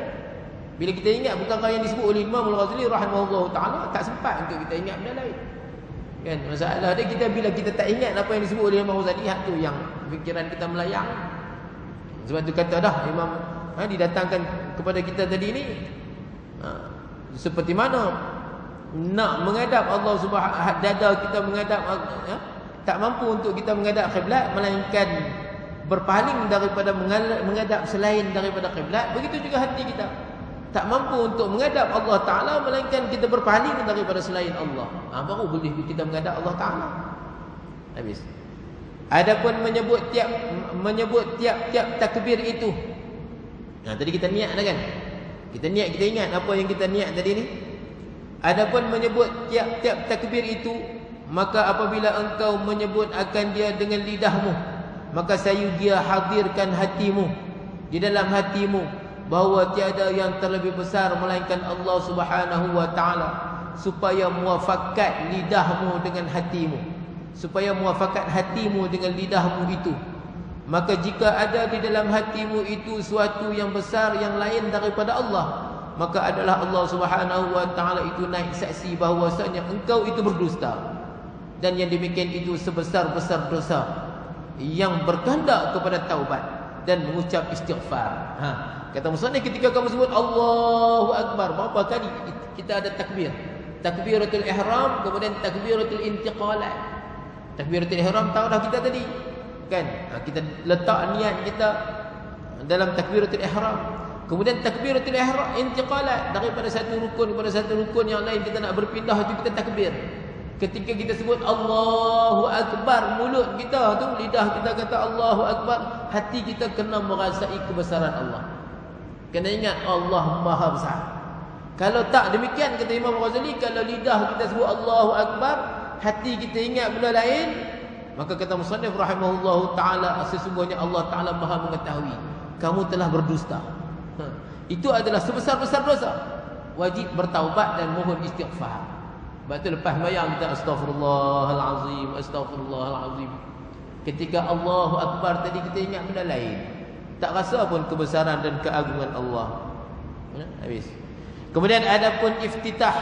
Speaker 1: Bila kita ingat perkara yang disebut oleh Imam Al-Ghazali rahimahullah ta'ala, tak sempat untuk kita ingat benda lain, kan? Masalah dia, bila kita tak ingat apa yang disebut oleh Imam Al-Ghazali, hak tu yang fikiran kita melayang. Sebab tu kata dah Imam didatangkan kepada kita tadi ni, seperti mana nak menghadap Allah Subhanahu, dada kita menghadap tak mampu untuk kita menghadap kiblat, melainkan berpaling daripada menghadap selain daripada kiblat. Begitu juga hati kita tak mampu untuk menghadap Allah Ta'ala, melainkan kita berpaling daripada selain Allah. Baru boleh kita menghadap Allah Ta'ala. Habis. Adapun menyebut tiap-tiap takbir itu, tadi kita niat dah kan. Kita niat, kita ingat apa yang kita niat tadi ni. Adapun menyebut tiap-tiap takbir itu, maka apabila engkau menyebut akan dia dengan lidahmu, maka sayu dia hadirkan hatimu, di dalam hatimu, bahawa tiada yang terlebih besar melainkan Allah Subhanahu wa Ta'ala, supaya muafakat lidahmu dengan hatimu, supaya muafakat hatimu dengan lidahmu itu. Maka jika ada di dalam hatimu itu suatu yang besar yang lain daripada Allah, maka adalah Allah Subhanahu wa Ta'ala itu naik saksi bahawasanya engkau itu berdusta. Dan yang demikian itu sebesar-besar dosa yang berkehendak kepada taubat dan mengucap istighfar. Kata musannif, ketika kamu sebut Allahu Akbar, berapa kali kita ada takbir? Takbiratul ihram, kemudian takbiratul intiqalat. Takbiratul ihram tahu dah kita tadi kan? Kita letak niat kita dalam takbiratul ihram. Kemudian takbiratul ihram intiqalat, daripada satu rukun kepada satu rukun yang lain kita nak berpindah, itu kita takbir. Ketika kita sebut Allahu Akbar, mulut kita tu, lidah kita kata Allahu Akbar, hati kita kena merasai kebesaran Allah. Kena ingat Allah Maha Besar. Kalau tak demikian, kata Imam Ghazali, kalau lidah kita sebut Allahu Akbar, hati kita ingat benda lain, maka kata musannif rahimahullahu ta'ala, sesungguhnya Allah Ta'ala Maha mengetahui kamu telah berdusta. Itu adalah sebesar-besar dosa. Wajib bertaubat dan mohon istighfar. Sebab tu lepas bayang kita astaghfirullahalazim, astaghfirullahalazim. Ketika Allahu Akbar tadi kita ingat benda lain, tak rasa pun kebesaran dan keagungan Allah. Habis. Kemudian adapun iftitah,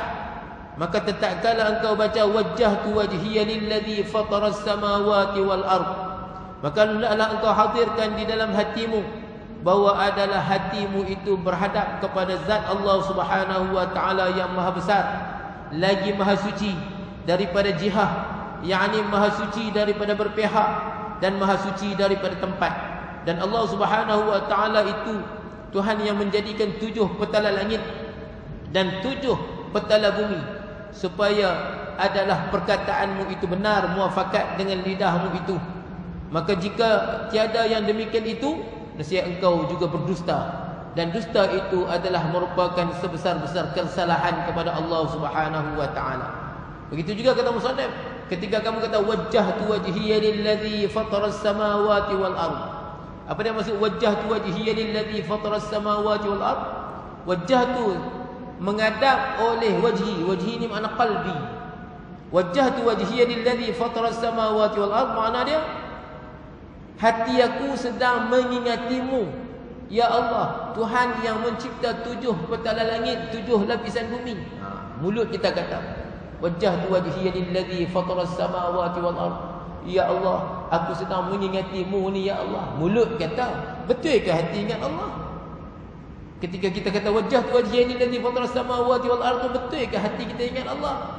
Speaker 1: maka tatkala engkau baca wajjahtu wajhiya lilladzi fataras samawati wal ard, maka hendaklah engkau hadirkan di dalam hatimu bahawa adalah hatimu itu berhadap kepada zat Allah Subhanahu wa Ta'ala yang maha besar, lagi maha suci daripada jihah, yakni maha suci daripada berpihak, dan maha suci daripada tempat. Dan Allah Subhanahu wa Ta'ala itu Tuhan yang menjadikan 7 petala langit dan 7 petala bumi, supaya adalah perkataanmu itu benar muafakat dengan lidahmu itu. Maka jika tiada yang demikian itu, nescaya engkau juga berdusta, dan dusta itu adalah merupakan sebesar-besar kesalahan kepada Allah Subhanahu wa Ta'ala. Begitu juga kata musannif, ketika kamu kata wajjahtu wajhiya lilladzi fataras samawati wal ard. Apa dia maksud wajjahtu wajhiya lilladzi fataras samawati wal ard? Wajjahtu menghadap oleh wajhi. Wajhi ni makna qalbi. Wajjahtu wajhiya lilladzi fataras samawati wal ard, makna dia hati aku sedang mengingatimu, ya Allah, Tuhan yang mencipta 7 petala langit, 7 lapisan bumi. Mulut kita kata wajjahtu wajhiya lilladzi fataras samawati wal ard, ya Allah, aku sedang mengingatimu ni, ya Allah. Mulut kata, betul ke hati ingat Allah? Ketika kita kata wajjahtu wajhiya lilladzi fataras samawati wal ard, betul ke hati kita ingat Allah?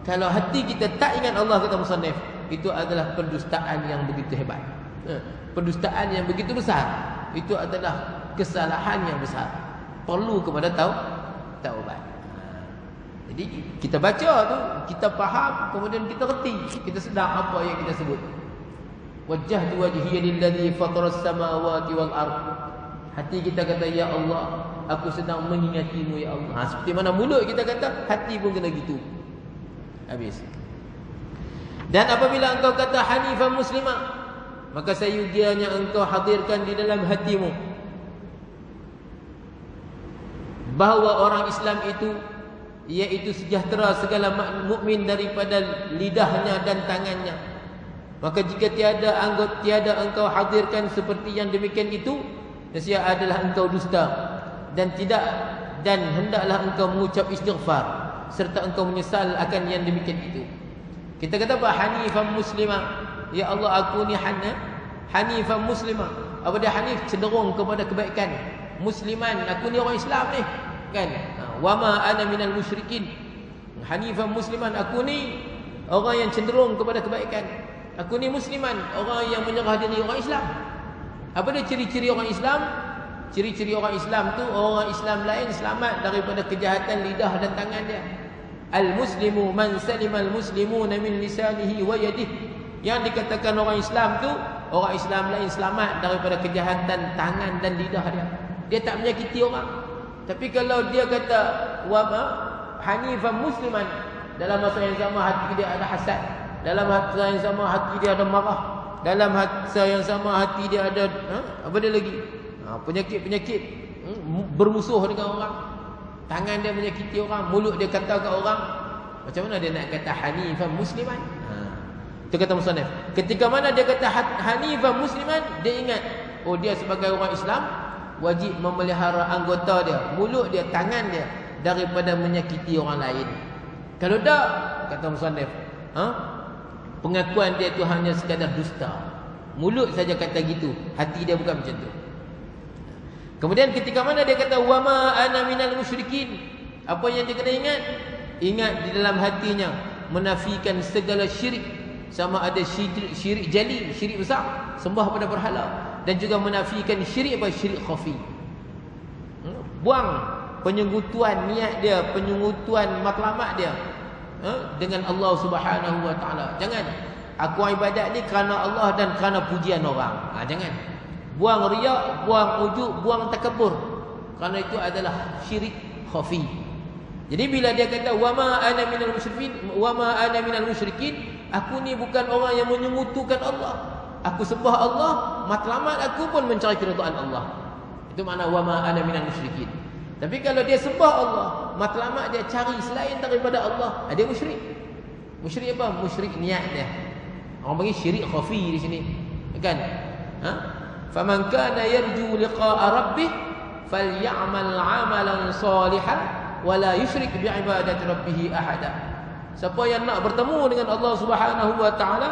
Speaker 1: Kalau hati kita tak ingat Allah, kata musannif, itu adalah pendustaan yang begitu hebat. Pendustaan yang begitu besar. Itu adalah kesalahan yang besar. Perlu kepada taubat. Jadi kita baca tu, kita faham, kemudian kita reti, kita sedar apa yang kita sebut. Wajjahtu wajhiya lilladzi fataras samawati wal ard. Hati kita kata, ya Allah, aku sedang mengingatimu, ya Allah. Seperti mana mulut kita kata, hati pun kena gitu. Habis. Dan apabila engkau kata hanifan muslimah, maka sayugianya engkau hadirkan di dalam hatimu bahawa orang Islam itu, iaitu sejahtera segala mukmin daripada lidahnya dan tangannya. Maka jika tiada engkau hadirkan seperti yang demikian itu, nescaya adalah engkau dusta, dan hendaklah engkau mengucap istighfar serta engkau menyesal akan yang demikian itu. Kita kata apa? Hanifan muslimah, ya Allah, aku ni hanifan muslimah. Apa dia hanif? Cenderung kepada kebaikan. Musliman, aku ni orang Islam ni, kan? Wa ma ana minal musyrikin. Hanifan musliman, aku ni orang yang cenderung kepada kebaikan. Aku ni musliman, orang yang menyerah diri, orang Islam. Apa dia ciri-ciri orang Islam? Ciri-ciri orang Islam tu, orang Islam lain selamat daripada kejahatan lidah dan tangan dia. Al-muslimu man salima al-muslimuna min lisanihi wa yadihi. Yang dikatakan orang Islam tu, orang Islam lain selamat daripada kejahatan tangan dan lidah dia. Dia tak menyakiti orang. Tapi kalau dia kata hanifan musliman, dalam masa yang sama hati dia ada hasad, dalam masa yang sama hati dia ada marah, dalam masa yang sama hati dia ada apa dia lagi? Penyakit-penyakit, bermusuh dengan orang. Tangan dia menyakiti orang, mulut dia kata ke orang. Macam mana dia nak kata hanifan musliman? Itu kata musannif. Ketika mana dia kata hanifan musliman, dia ingat, oh dia sebagai orang Islam wajib memelihara anggota dia, mulut dia, tangan dia daripada menyakiti orang lain. Kalau tak, kata musannif, pengakuan dia itu hanya sekadar dusta. Mulut saja kata gitu, hati dia bukan macam tu. Kemudian ketika mana dia kata wama ana minal musyrikin, apa yang dia kena ingat? Ingat di dalam hatinya menafikan segala syirik, sama ada syirik jali, syirik besar, sembah pada berhala, dan juga menafikan syirik apa? Syirik khafi. Buang penyekutuan niat dia, penyekutuan matlamat dia dengan Allah Subhanahu wa taala. Jangan aku ibadat ni kerana Allah dan kerana pujian orang. Jangan. Buang riak, buang ujub, buang takabur. Kerana itu adalah syirik khafi. Jadi bila dia kata wama ana minal musyrikin, wama ana minal musyrikin, aku ni bukan orang yang menyekutukan Allah. Aku sembah Allah, matlamat aku pun mencari keridhaan Allah. Itu makna wama ana minal musyrikin. Tapi kalau dia sembah Allah, matlamat dia cari selain daripada Allah, dia musyrik. Musyrik apa? Musyrik niat dia. Orang panggil syirik khafi di sini. Kan? Faman kana yarju liqa'a rabbih falyamal 'amalan salihan wa la yusyrik bi'ibadati rabbih ahada. Siapa yang nak bertemu dengan Allah Subhanahu wa taala,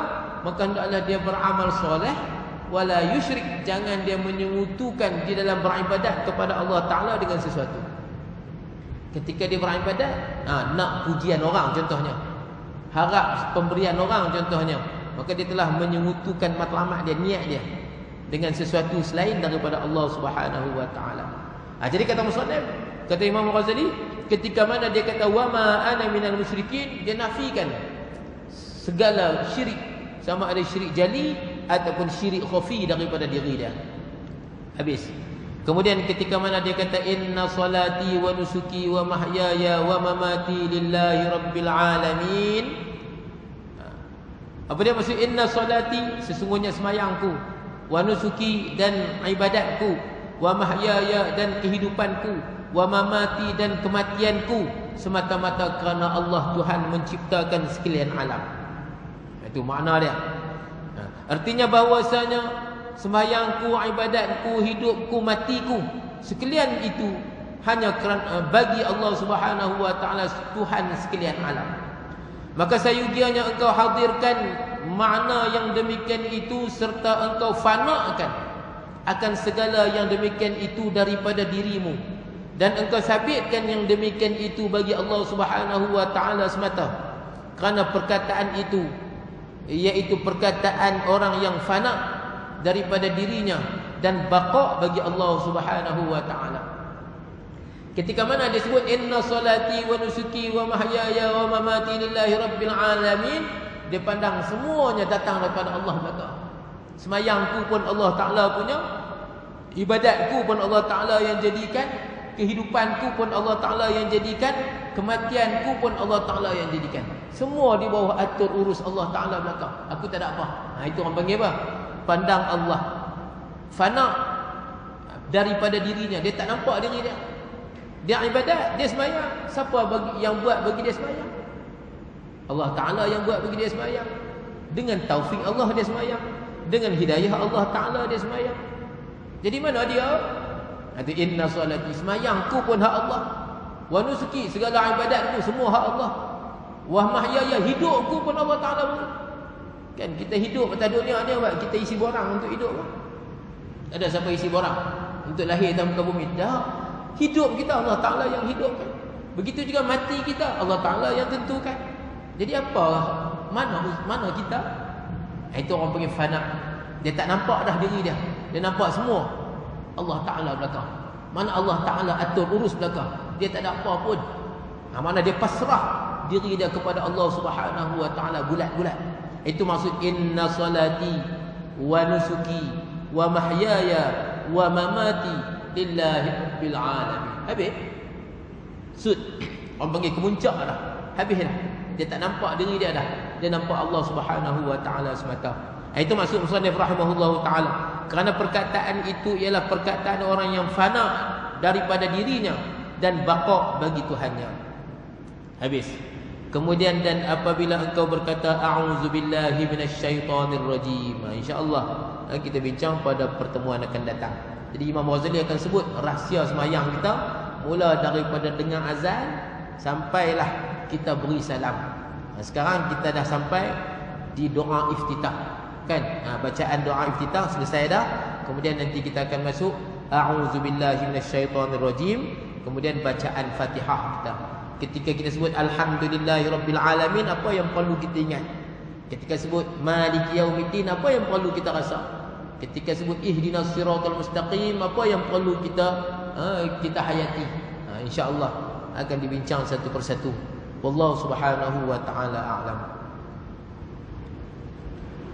Speaker 1: maka hendaklah dia beramal soleh, wa la yusyrik, jangan dia menyekutukan di dalam beribadat kepada Allah taala dengan sesuatu. Ketika dia beribadat, nak pujian orang contohnya, harap pemberian orang contohnya, maka dia telah menyekutukan matlamat dia, niat dia dengan sesuatu selain daripada Allah Subhanahu wa taala. Jadi kata musannif, kata Imam Ghazali, ketika mana dia kata wama ana minal musyrikin, dia nafikan segala syirik, sama ada syirik jali ataupun syirik khafi daripada diri dia. Habis. Kemudian ketika mana dia kata inna salati wa nusuki wa mahyaya wa mamati lillahi rabbil alamin. Apa dia maksud inna salati? Sesungguhnya semayangku, wa nusuki dan ibadatku, wa mahyaya dan kehidupanku, wa mamati dan kematianku, semata-mata kerana Allah Tuhan menciptakan sekalian alam. Itu makna dia. Artinya bahawasanya sembahyangku, ibadatku, hidupku, matiku, sekalian itu hanya kerana bagi Allah Subhanahu wa taala, Tuhan sekalian alam. Maka sayugianya engkau hadirkan makna yang demikian itu, serta engkau fanakan akan segala yang demikian itu daripada dirimu, dan engkau sabitkan yang demikian itu bagi Allah Subhanahu wa taala semata. Kerana perkataan itu, iaitu perkataan orang yang fana daripada dirinya dan baqa bagi Allah Subhanahu wa taala. Ketika mana dia sebut inna salati wa nusuki wa mahyaya wa mamati lillahi rabbil alamin, dia pandang semuanya datang daripada Allah belaka. Semayangku pun Allah taala punya, ibadatku pun Allah taala yang jadikan, kehidupanku pun Allah taala yang jadikan, kematianku pun Allah taala yang jadikan. Semua di bawah atur urus Allah taala belaka. Aku tak ada apa. Itu orang panggil apa? Pandang Allah fana daripada dirinya. Dia tak nampak diri dia. Dia ibadat, dia sembahyang. Siapa yang buat bagi dia sembahyang? Allah Ta'ala yang buat bagi dia sembahyang. Dengan taufik Allah dia sembahyang, dengan hidayah Allah Ta'ala dia sembahyang. Jadi mana dia? Itu inna salati, sembahyangku pun hak Allah, wa nusuki, segala ibadatku semua hak Allah, wa mahyaya, hidupku pun Allah Ta'ala pun. Kan kita hidup atas dunia ni, kita isi borang untuk hidup. Ada siapa isi borang untuk lahir dalam muka bumi? Tak. Hidup kita Allah Ta'ala yang hidupkan. Begitu juga mati kita Allah Ta'ala yang tentukan. Jadi apa? Mana kita? Itu orang panggil fana. Dia tak nampak dah diri dia. Dia nampak semua Allah Ta'ala belakang. Mana Allah Ta'ala atur urus belakang. Dia tak ada apa pun. Mana dia pasrah diri dia kepada Allah Subhanahu wa Ta'ala bulat-bulat. Itu maksud inna salati wa nusuki wa mahyaya wa mamati lillahi rabbil alamin. Habis. Sud. Orang panggil kemuncak dah. Habis dah. Dia tak nampak diri dia dah. Dia nampak Allah Subhanahu wa Ta'ala semata. Itu maksud musannif rahimahullahu taala. Kerana perkataan itu ialah perkataan orang yang fana daripada dirinya dan baqa bagi Tuhannya. Habis. Kemudian dan apabila engkau berkata a'udzubillahi minasyaitonir rajim. Insya-Allah kita bincang pada pertemuan akan datang. Jadi Imam Ghazali akan sebut rahsia sembahyang kita mula daripada dengar azan sampailah kita beri salam. Sekarang kita dah sampai di doa iftitah. Kan? Bacaan doa iftitah selesai dah. Kemudian nanti kita akan masuk a'udzubillahi minasyaitonir rajim. Kemudian bacaan Fatihah kita. Ketika kita sebut alhamdulillahirabbil alamin, apa yang perlu kita ingat? Ketika sebut maliki yaumiddin, apa yang perlu kita rasa? Ketika sebut ihdinas siratal mustaqim, apa yang perlu kita hayati? Insya-Allah akan dibincang satu persatu. Wallahu subhanahu wa ta'ala a'lam.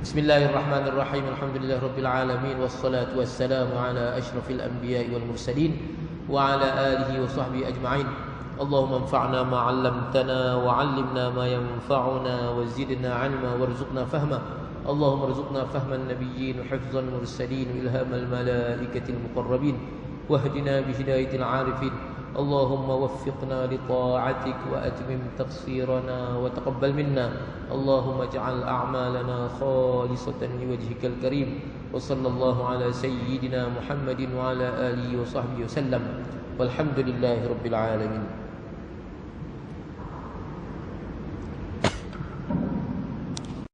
Speaker 1: Bismillahirrahmanirrahim. Alhamdulillahirabbil alamin wassalatu wassalamu ala asyrafil anbiya'i wal mursalin wa ala alihi wa sahbihi ajma'in. Allahumma anfa'na ma 'allamtana wa 'allimna ma yanfa'una wa zidna 'ilma warzuqna fahma. Allahumma arzuqna fahman nabiyyin wa hifzal mursalin wa ilhamal malaikatil muqarrabin wahdina bi hidayatil 'arifin. Allahumma waffiqna li ta'atik wa atmim taqsirana wa taqabbal minna. Allahumma ij'al a'malana khalisatan li wajhikal karim. Wa sallallahu ala sayyidina Muhammadin wa ala alihi wa sahbihi wa sallam. Walhamdulillahi rabbil alamin.